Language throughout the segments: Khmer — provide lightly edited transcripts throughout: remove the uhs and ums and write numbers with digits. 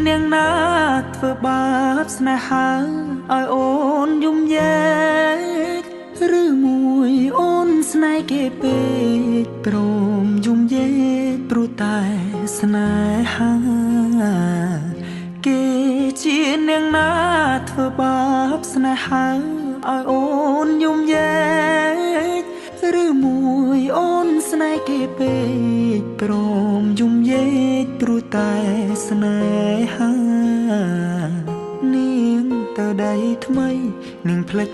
នាងណាធ្វើបាបស្នេហាឲ្យអូនយំយែកឬមួយអូនស្នេហ៍គេពេកព្រមយំយែកព្រោះតែស្នេហាគេជានាងណាធ្វើបាបស្នេហាឲ្យអូនយំយែកឬមួយអូនស្នេហ៍គេពេកព្រមយំយែកព្រោះតែស្នេហានាងទៅដៃថ្មីនាងភ្លេច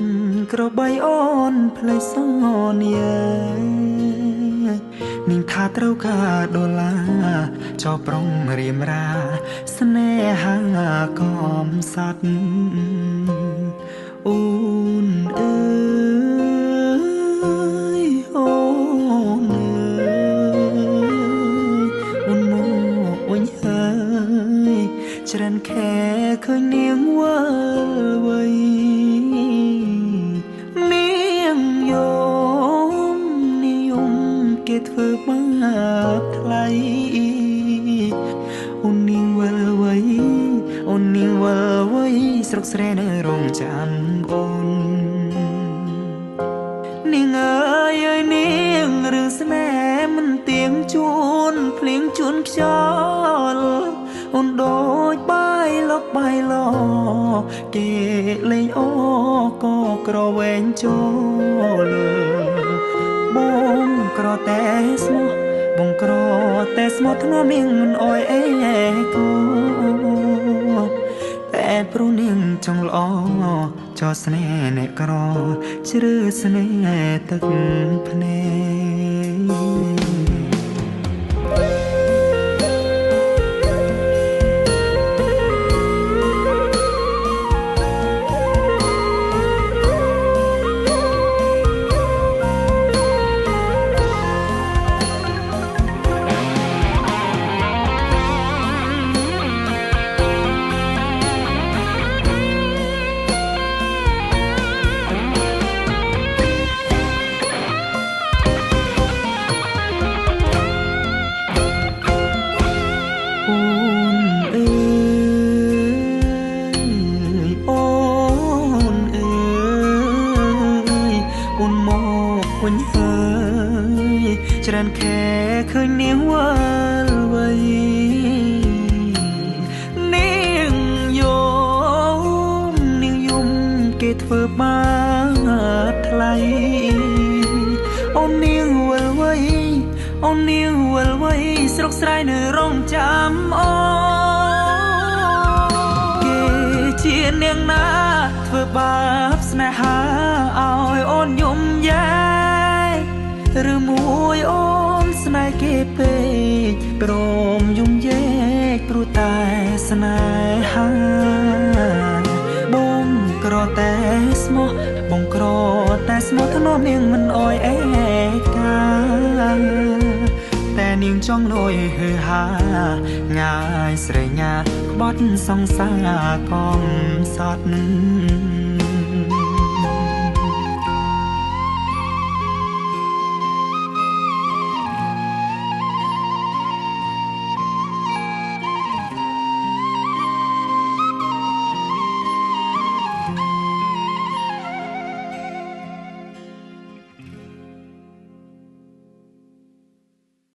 ក្របីអូនភ្លេចសន្យានាងថាត្រូវការដុល្លារចោប្រុងរៀមរាស្នេហាកំសត់អូនអើយអូនអើយអូនមកវិញហើយច្រើនខែឃើញនាងវិលវ័យនាងយំនិយមគេធ្វើបាបថ្លៃអូននាងវិលវ័យអូននាងវិលវ័យស្រុកស្រែនៅរងចាំអូននាងអើយអើយនាងរឿងស្នេហ៍មិនទៀងជួនភ្លៀងជួនខ្យល់អូនដូចបាយលកបាយលគេលេងអូក៏ក្រវែងចូលបងក្រតែស្មោះបងក្រតែស្មោះធ្នមនាងមិនអោយអេគូតែព្រោះនាងចង់ល្អចោស្នេហ៍អ្នកក្រជ្រឺស្នេហ៍ទឹកភ្នែកវិញហើយច្រើនខែឃើញនាងវិលវ័យនាងយំគេធ្វើបាបថ្លៃអូននាងវិលវ័យអូននាងវិលវ័យស្រុកស្រែនៅរងចាំអូគេជានាងណាធ្វើបាបស្នេហាឲ្យអូនយំយែឬមួយអូនស្នេហ៍គេពេកព្រមយំយែកព្រោះតែស្នេហាបងក្រតែស្មោះបងក្រតែស្មោះធ្នមនាងមិនអោយអេកាតែនាងចង់លួយហឺហាងាយស្រេញ៉ាក្បត់សង្សារកំសត់